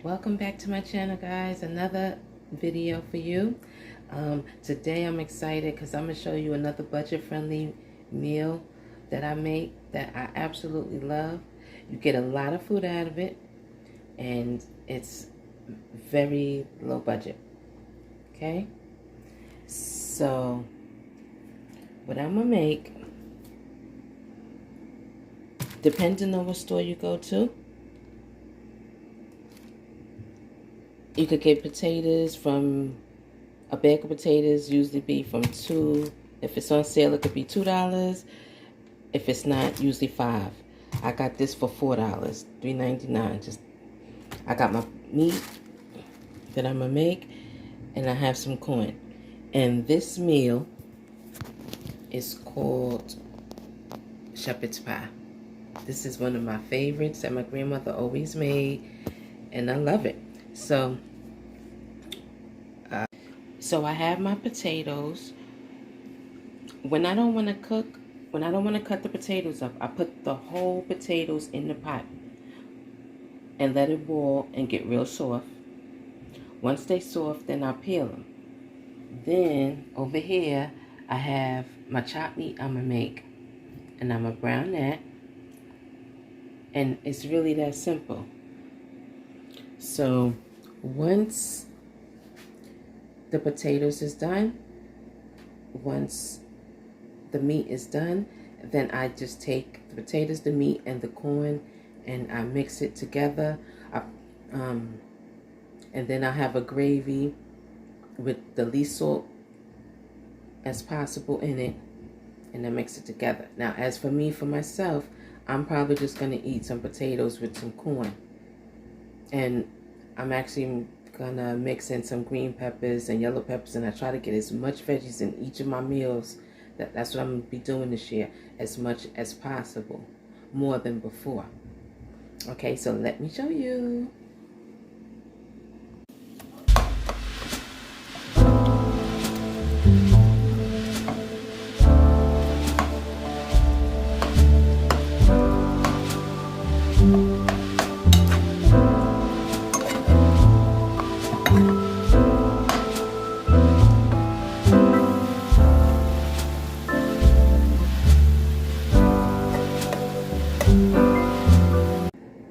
Welcome back to my channel, guys. Another video for you. Today I'm excited because I'm going to show you another budget-friendly meal that I make that I absolutely love. You get a lot of food out of it, and it's very low budget. Okay? So, what I'm going to make, depending on what store you go to, you could get potatoes from, a bag of potatoes usually be from $2. If it's on sale, it could be $2. If it's not, usually $5. I got this for $4, $3.99. I got my meat that I'm gonna make, and I have some corn. And this meal is called shepherd's pie. This is one of my favorites that my grandmother always made, and I love it. So I have my potatoes. When I don't want to cook, when I don't want to cut the potatoes up, I put the whole potatoes in the pot and let it boil and get real soft. Once they soft, then I peel them. Then over here, I have my chopped meat I'm gonna make, and I'm gonna brown that. And it's really that simple. So once the potatoes is done, once the meat is done, then I just take the potatoes, the meat, and the corn, and I mix it together. And then I have a gravy with the least salt as possible in it, and I mix it together. Now, as for me, for myself, I'm probably just gonna eat some potatoes with some corn, and I'm actually gonna mix in some green peppers and yellow peppers, and I try to get as much veggies in each of my meals. That's what I'm gonna be doing this year, as much as possible, more than before. Okay, so let me show you.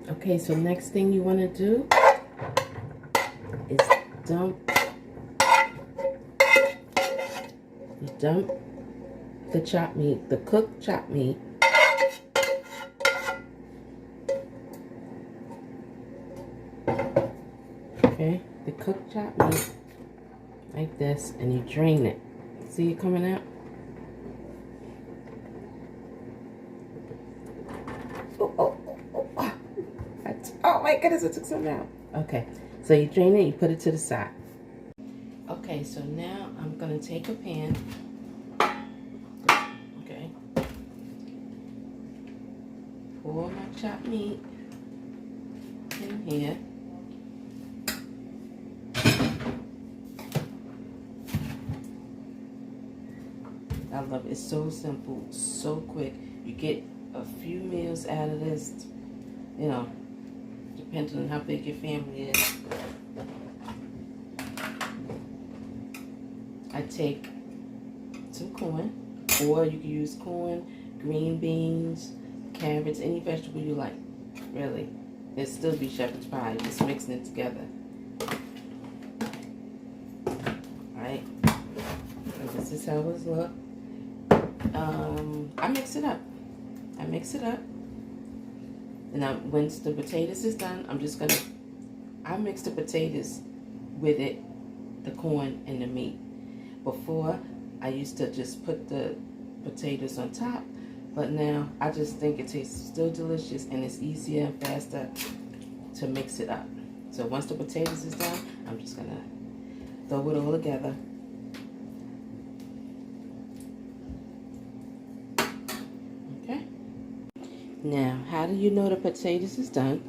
Okay, so next thing you want to do is dump the chopped meat, the cooked chopped meat, okay, the cooked chopped meat like this, and you drain it. See it coming out? Oh my goodness, I took some out. Okay, so you drain it, you put it to the side. Okay, so now I'm gonna take a pan. Okay. Pour my chopped meat in here. I love it. It's so simple, so quick. You get a few meals out of this, you know, depending on how big your family is. I take some corn, or you can use corn, green beans, carrots, any vegetable you like, really. It'll still be shepherd's pie, just mixing it together. Alright, and this is how it looks. I mix it up. And once the potatoes is done, I mix the potatoes with it, the corn and the meat. Before, I used to just put the potatoes on top, but now I just think it tastes still delicious, and it's easier and faster to mix it up. So once the potatoes is done, I'm just gonna throw it all together. Now, how do you know the potatoes is done?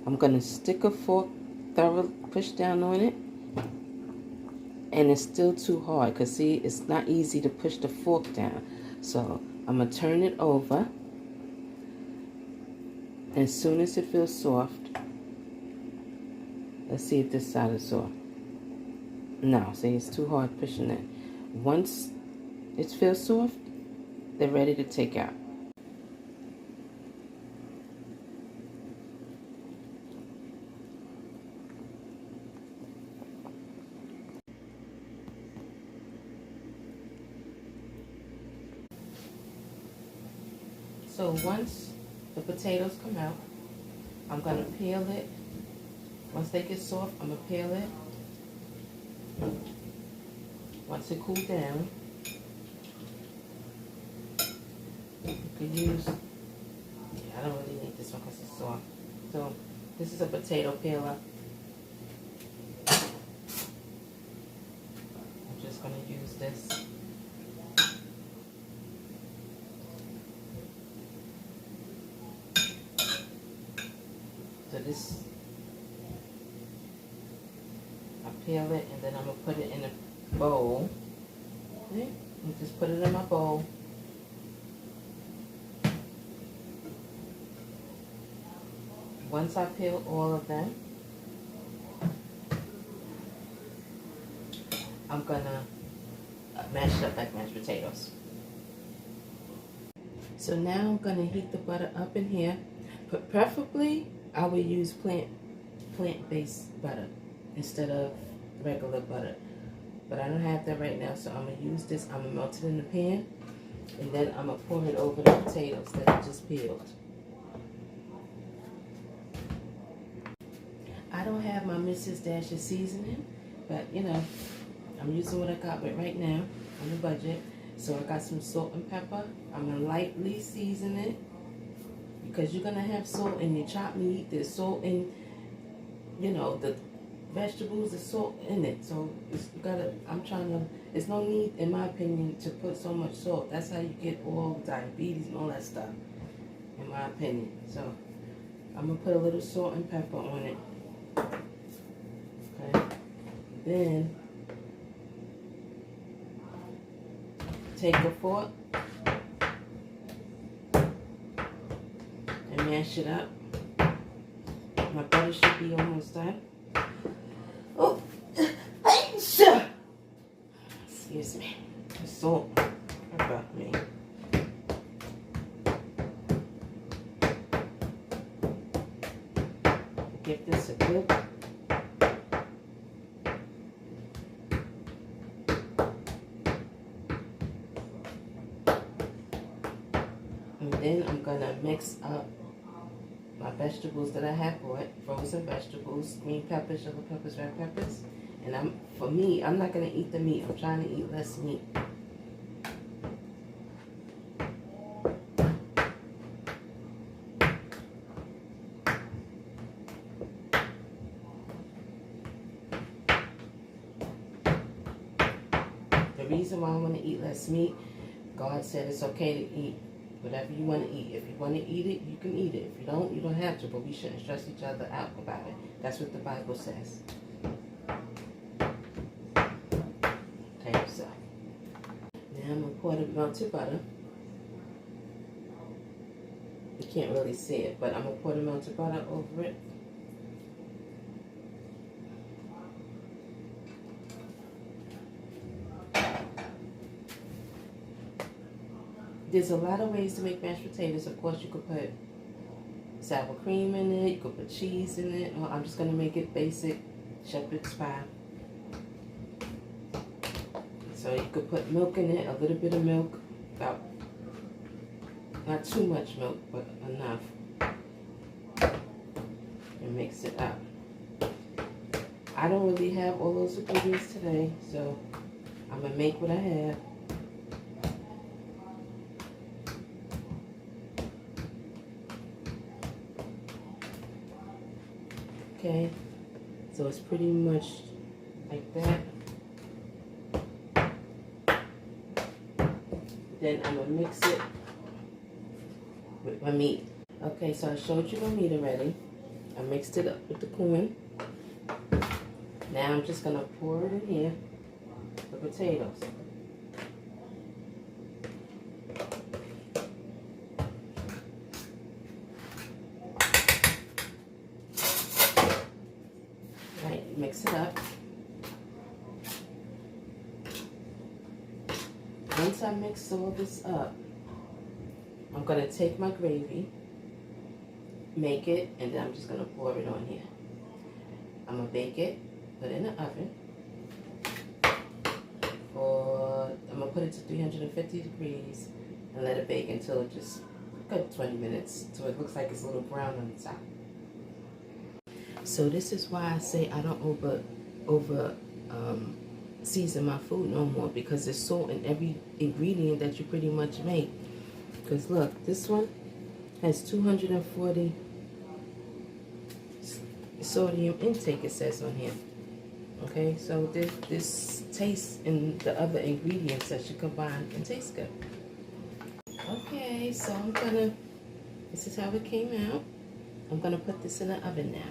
I'm going to stick a fork, push down on it. And it's still too hard, because see, it's not easy to push the fork down. So, I'm going to turn it over. And as soon as it feels soft, Let's see if this side is soft. No, see, it's too hard pushing it. Once it feels soft, they're ready to take out. So once the potatoes come out, I'm going to peel it. Once they get soft, I'm going to peel it. Once it cools down, you can use, I don't really need this one because it's soft. So this is a potato peeler. I'm just going to use this. So this, I peel it and then I'm going to put it in a bowl. Okay? And just put it in my bowl. Once I peel all of them, I'm going to mash it up like mashed potatoes. So now I'm going to heat the butter up in here. But preferably, I would use plant-based butter instead of regular butter. But I don't have that right now, so I'm going to use this. I'm going to melt it in the pan, and then I'm going to pour it over the potatoes that I just peeled. I don't have my Mrs. Dash's seasoning, but you know, I'm using what I got with right now on the budget. So I got some salt and pepper. I'm going to lightly season it, because you're going to have salt in your chopped meat. There's salt in, you know, the vegetables, there's salt in it. So it's, you gotta, there's no need, in my opinion, to put so much salt. That's how you get all diabetes and all that stuff, in my opinion. So I'm going to put a little salt and pepper on it. Okay. Then take a fork and mash it up. My butter should be almost done. Oh, excuse me. The salt about me. Give this a good. And then I'm gonna mix up my vegetables that I have bought, frozen vegetables, green peppers, yellow peppers, red peppers. And I'm not gonna eat the meat. I'm trying to eat less meat. The reason why I want to eat less meat, God said it's okay to eat whatever you want to eat. If you want to eat it, you can eat it. If you don't have to. But we shouldn't stress each other out about it. That's what the Bible says. Okay, so now I'm going to pour the melted butter. You can't really see it, but I'm going to pour the melted butter over it. There's a lot of ways to make mashed potatoes. Of course, you could put sour cream in it. You could put cheese in it. Well, I'm just going to make it basic shepherd's pie. So you could put milk in it, a little bit of milk, about not too much milk, but enough, and mix it up. I don't really have all those ingredients today, so I'm going to make what I have. Okay, so it's pretty much like that. Then I'm going to mix it with my meat. Okay, so I showed you my meat already. I mixed it up with the corn. Now I'm just going to pour it in here, the potatoes. mix it up. Once I mix all this up, I'm going to take my gravy, make it, and then I'm just going to pour it on here. I'm going to bake it, put it in the oven. I'm going to put it to 350 degrees and let it bake until just good 20 minutes, so it looks like it's a little brown on the top. So this is why I say I don't over season my food no more, because there's salt in every ingredient that you pretty much make. Because look, this one has 240 sodium intake, it says on here. Okay, so this tastes in the other ingredients that should combine and taste good. Okay, so this is how it came out. I'm gonna put this in the oven now.